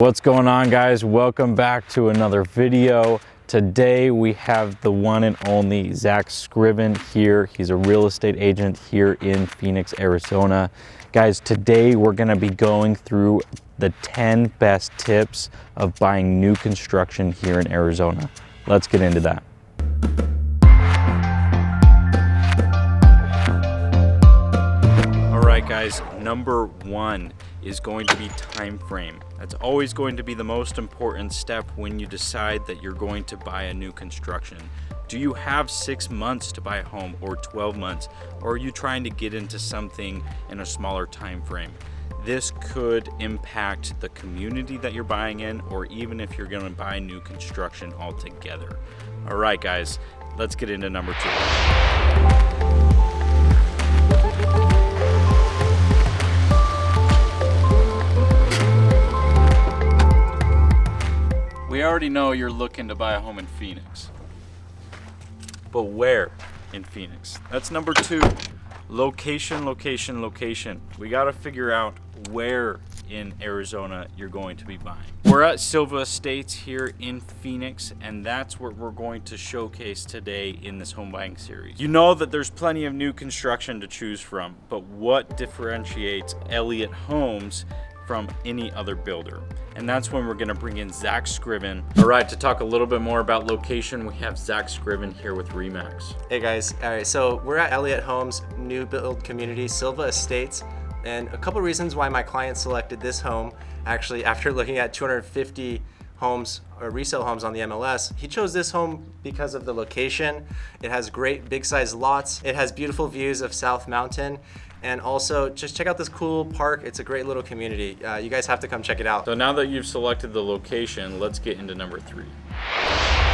What's going on, guys? Welcome back to another video. Today we have the one and only Zach Scriven here. He's a real estate agent here in Phoenix, Arizona. Guys, today we're going to be going through the 10 best tips of buying new construction here in Arizona. Let's get into that. All right, guys, number one is going to be time frame. That's always going to be the most important step when you decide that you're going to buy a new construction. Do you have 6 months to buy a home, or 12 months, or are you trying to get into something in a smaller time frame? This could impact the community that you're buying in, or even if you're going to buy new construction altogether. All right, guys, let's get into number two. We already know you're looking to buy a home in Phoenix, but where in Phoenix? That's number two. Location, location, location. We got to figure out where in Arizona you're going to be buying. We're at Silva Estates here in Phoenix, and that's what we're going to showcase today in this home buying series. You know that there's plenty of new construction to choose from, but what differentiates Elliott Homes from any other builder? And that's when we're gonna bring in Zach Scriven. All right, to talk a little bit more about location, we have Zach Scriven here with Remax. Hey guys, all right, so we're at Elliott Homes new build community, Silva Estates, and a couple reasons why my client selected this home. Actually, after looking at 250 homes or resale homes on the MLS, he chose this home because of the location. It has great big size lots. It has beautiful views of South Mountain. And also, just check out this cool park. It's a great little community. You guys have to come check it out. So now that you've selected the location, let's get into number three.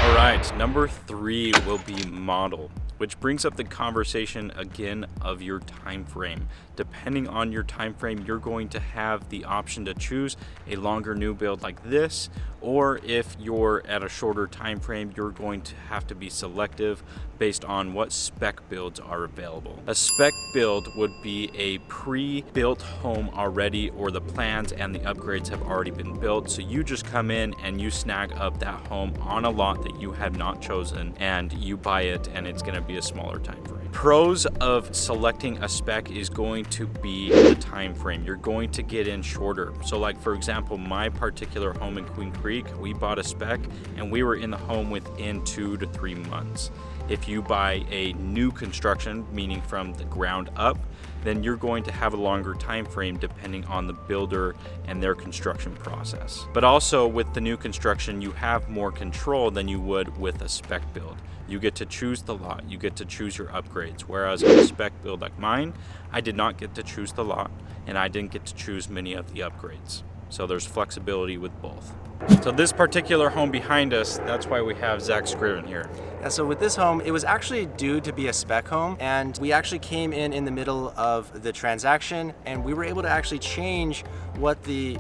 All right, number three will be model, which brings up the conversation again of your time frame. Depending on your time frame, you're going to have the option to choose a longer new build like this, or if you're at a shorter time frame, you're going to have to be selective based on what spec builds are available. A spec build would be a pre-built home already, or the plans and the upgrades have already been built, so you just come in and you snag up that home on a lot that you have not chosen, and you buy it, and it's going to be a smaller time frame. Pros of selecting a spec is going to be the time frame. You're going to get in shorter. So like, for example, my particular home in Queen Creek, we bought a spec and we were in the home within 2 to 3 months. If you buy a new construction, meaning from the ground up, then you're going to have a longer time frame depending on the builder and their construction process. But also with the new construction, you have more control than you would with a spec build. You get to choose the lot, you get to choose your upgrades. Whereas in a spec build like mine, I did not get to choose the lot, and I didn't get to choose many of the upgrades. So there's flexibility with both. So this particular home behind us, that's why we have Zach Scriven here. Yeah, so with this home, it was actually due to be a spec home, and we actually came in the middle of the transaction, and we were able to actually change what the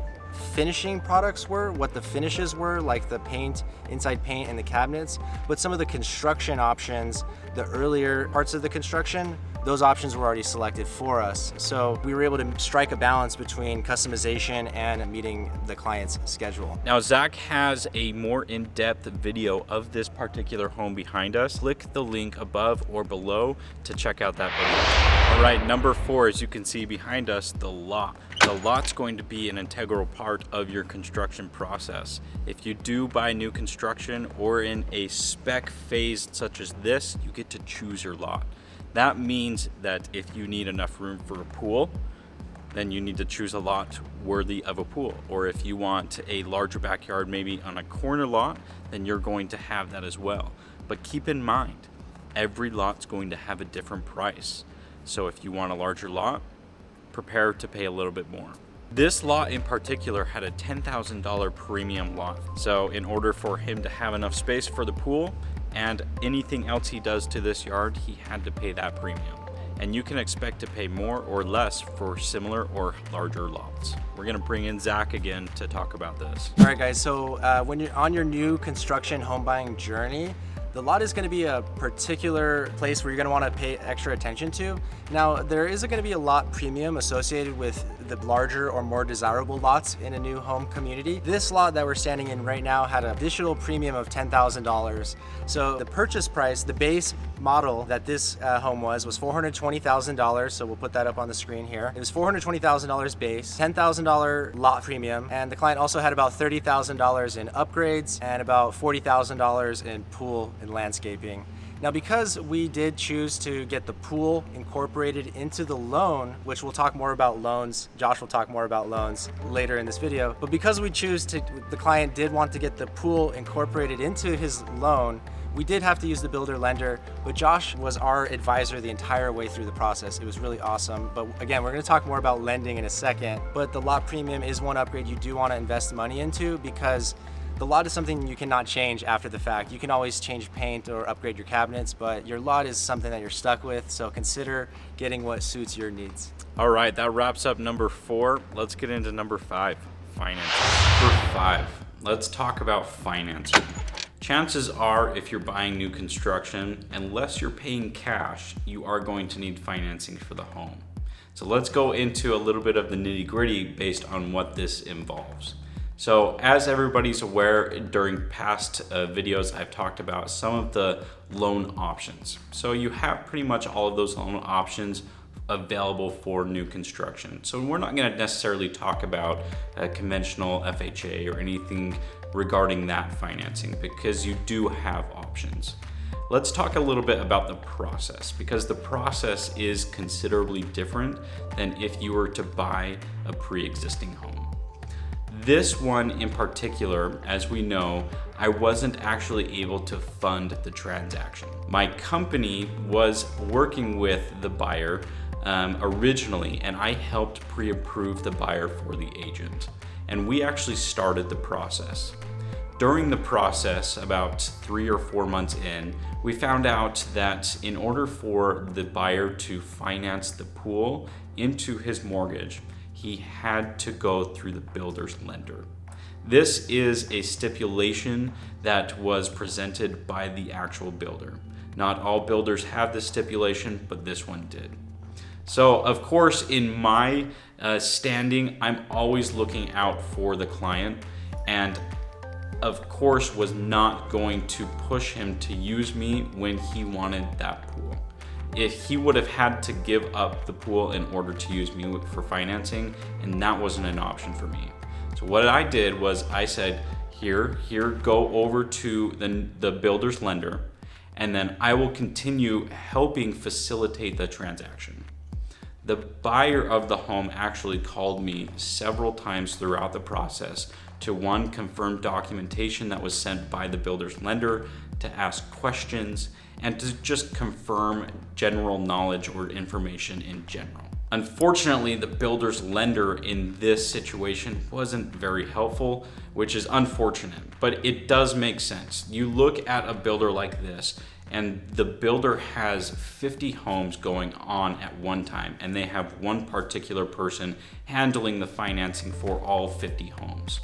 finishing products were, what the finishes were, like the paint, inside paint and the cabinets, but some of the construction options, the earlier parts of the construction, those options were already selected for us. So we were able to strike a balance between customization and meeting the client's schedule. Now, Zach has a more in-depth video of this particular home behind us. Click the link above or below to check out that video. All right, number four, as you can see behind us, the lot. The lot's going to be an integral part of your construction process. If you do buy new construction or in a spec phase such as this, you get to choose your lot. That means that if you need enough room for a pool, then you need to choose a lot worthy of a pool. Or if you want a larger backyard, maybe on a corner lot, then you're going to have that as well. But keep in mind, every lot's going to have a different price. So if you want a larger lot, prepare to pay a little bit more. This lot in particular had a $10,000 premium lot. So in order for him to have enough space for the pool and anything else he does to this yard, he had to pay that premium. And you can expect to pay more or less for similar or larger lots. We're gonna bring in Zach again to talk about this. All right, guys, so when you're on your new construction home buying journey, the lot is going to be a particular place where you're going to want to pay extra attention to. Now, there is going to be a lot premium associated with the larger or more desirable lots in a new home community. This lot that we're standing in right now had an additional premium of $10,000. So the purchase price, the base model that this home was $420,000. So we'll put that up on the screen here. It was $420,000 base, $10,000 lot premium, and the client also had about $30,000 in upgrades and about $40,000 in pool and landscaping. Now, because we did choose to get the pool incorporated into the loan, which we'll talk more about loans, Josh will talk more about loans later in this video, but because we choose to, the client did want to get the pool incorporated into his loan, we did have to use the builder lender, but Josh was our advisor the entire way through the process. It was really awesome. But again, we're gonna talk more about lending in a second, but the lot premium is one upgrade you do wanna invest money into, because the lot is something you cannot change after the fact. You can always change paint or upgrade your cabinets, but your lot is something that you're stuck with, so consider getting what suits your needs. All right, that wraps up number 4. Let's get into number 5, financing. Number 5, let's talk about financing. Chances are, if you're buying new construction, unless you're paying cash, you are going to need financing for the home. So let's go into a little bit of the nitty-gritty based on what this involves. So as everybody's aware, during past videos, I've talked about some of the loan options. So you have pretty much all of those loan options available for new construction. So we're not going to necessarily talk about conventional FHA or anything regarding that financing, because you do have options. Let's talk a little bit about the process, because the process is considerably different than if you were to buy a pre-existing home. This one in particular, as we know, I wasn't actually able to fund the transaction. My company was working with the buyer originally, and I helped pre-approve the buyer for the agent. And we actually started the process. During the process, about 3 or 4 months in, we found out that in order for the buyer to finance the pool into his mortgage, he had to go through the builder's lender. This is a stipulation that was presented by the actual builder. Not all builders have this stipulation, but this one did. So of course, in my standing, I'm always looking out for the client, and of course was not going to push him to use me when he wanted that pool. If he would have had to give up the pool in order to use me for financing, and that wasn't an option for me. So what I did was I said, here, go over to the builder's lender, and then I will continue helping facilitate the transaction. The buyer of the home actually called me several times throughout the process to, one, confirm documentation that was sent by the builder's lender, to ask questions, and to just confirm general knowledge or information in general. Unfortunately, the builder's lender in this situation wasn't very helpful, which is unfortunate, but it does make sense. You look at a builder like this, and the builder has 50 homes going on at one time, and they have one particular person handling the financing for all 50 homes.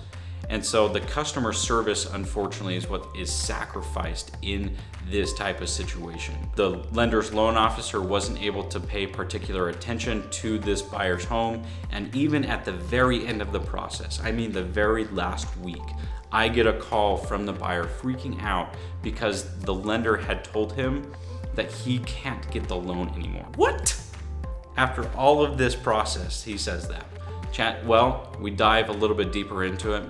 And so the customer service, unfortunately, is what is sacrificed in this type of situation. The lender's loan officer wasn't able to pay particular attention to this buyer's home. And even at the very end of the process, I mean the very last week, I get a call from the buyer freaking out because the lender had told him that he can't get the loan anymore. What? After all of this process, he says that. Well, we dive a little bit deeper into it.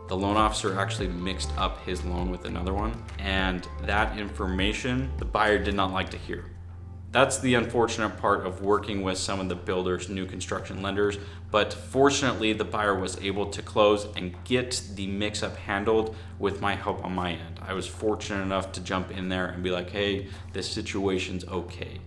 The loan officer actually mixed up his loan with another one, and that information the buyer did not like to hear. That's the unfortunate part of working with some of the builders' new construction lenders, but fortunately the buyer was able to close and get the mix-up handled with my help on my end. I was fortunate enough to jump in there and be like, hey, this situation's okay.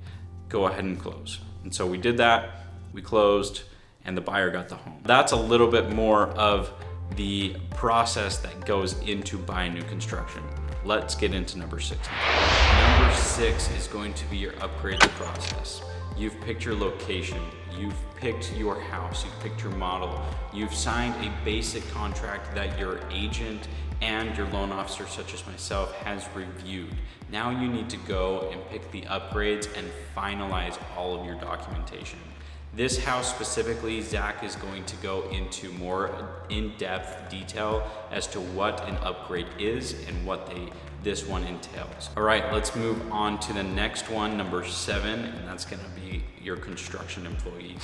Go ahead and close. And so we did that, we closed, and the buyer got the home. That's a little bit more of the process that goes into buying new construction. Let's get into number 6. Number 6 is going to be your upgrades process. You've picked your location, you've picked your house, you've picked your model, you've signed a basic contract that your agent and your loan officer, such as myself, has reviewed. Now you need to go and pick the upgrades and finalize all of your documentation. This house specifically, Zach is going to go into more in-depth detail as to what an upgrade is and what this one entails. All right, let's move on to the next one, number 7, and that's gonna be your construction employees.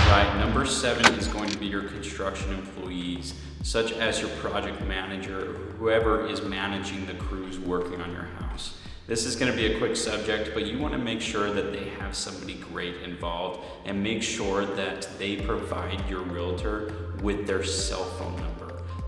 Right, number 7 is going to be your construction employees, such as your project manager, or whoever is managing the crews working on your house. This is going to be a quick subject, but you want to make sure that they have somebody great involved and make sure that they provide your realtor with their cell phone number.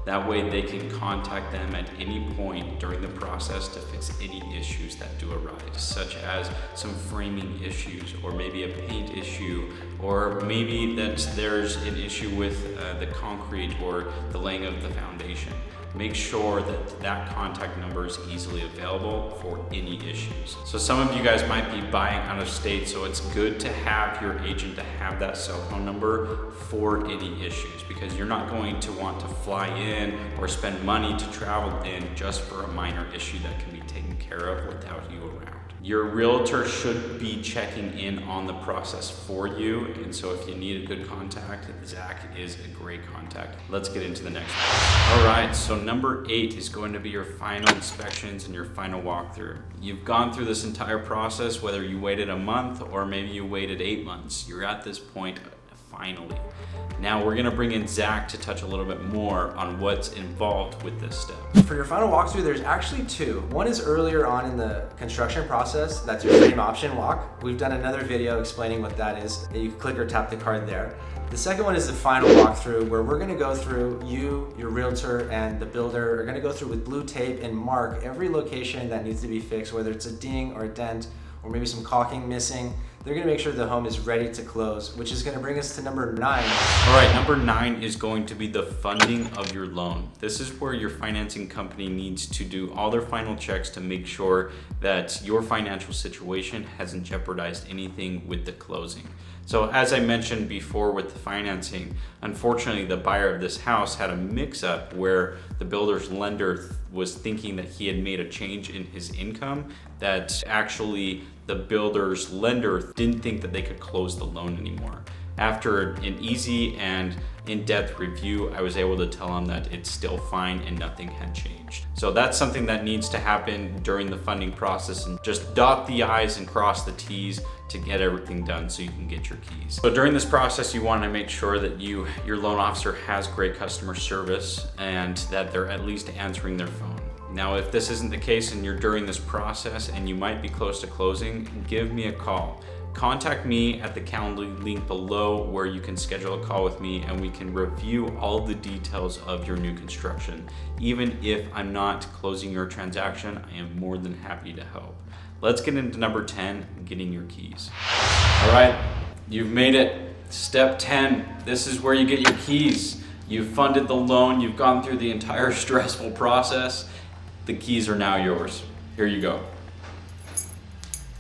That way they can contact them at any point during the process to fix any issues that do arise, such as some framing issues, or maybe a paint issue, or maybe that there's an issue with the concrete or the laying of the foundation. Make sure that that contact number is easily available for any issues. So some of you guys might be buying out of state, so it's good to have your agent to have that cell phone number for any issues, because you're not going to want to fly in or spend money to travel in just for a minor issue that can be taken care of without you around. Your realtor should be checking in on the process for you, and so if you need a good contact, Zach is a great contact. Let's get into the next one. All right, so number 8 is going to be your final inspections and your final walkthrough. You've gone through this entire process, whether you waited a month or maybe you waited 8 months. You're at this point finally. Now we're gonna bring in Zach to touch a little bit more on what's involved with this step. For your final walkthrough, there's actually 2. One is earlier on in the construction process. That's your frame option walk. We've done another video explaining what that is. You can click or tap the card there. The second one is the final walkthrough, where we're gonna go through, you, your realtor, and the builder are gonna go through with blue tape and mark every location that needs to be fixed, whether it's a ding or a dent, or maybe some caulking missing. They're gonna make sure the home is ready to close, which is gonna bring us to number 9. All right, number 9 is going to be the funding of your loan. This is where your financing company needs to do all their final checks to make sure that your financial situation hasn't jeopardized anything with the closing. So as I mentioned before with the financing, unfortunately the buyer of this house had a mix-up where the builder's lender was thinking that he had made a change in his income, that actually the builder's lender didn't think that they could close the loan anymore. After an easy and in-depth review, I was able to tell him that it's still fine and nothing had changed. So that's something that needs to happen during the funding process, and just dot the I's and cross the T's to get everything done so you can get your keys. So during this process, you want to make sure that your loan officer has great customer service and that they're at least answering their phone. Now, if this isn't the case and you're during this process and you might be close to closing, give me a call. Contact me at the Calendly link below where you can schedule a call with me and we can review all the details of your new construction. Even if I'm not closing your transaction, I am more than happy to help. Let's get into number 10, getting your keys. All right, you've made it. Step 10, this is where you get your keys. You've funded the loan, you've gone through the entire stressful process. The keys are now yours. Here you go.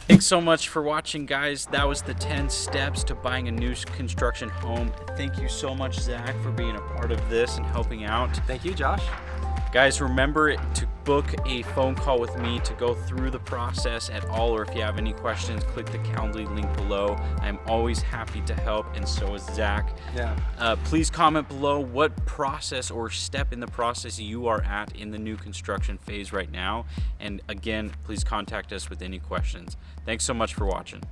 Thanks so much for watching, guys. That was the 10 steps to buying a new construction home. Thank you so much, Zach, for being a part of this and helping out. Thank you, Josh. Guys, remember to book a phone call with me to go through the process at all, or if you have any questions, click the Calendly link below. I'm always happy to help, and so is Zach. Yeah. Please comment below what process or step in the process you are at in the new construction phase right now. And again, please contact us with any questions. Thanks so much for watching.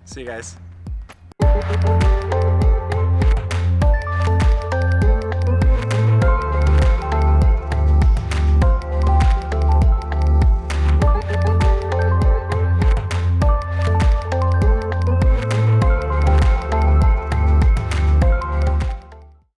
See you guys.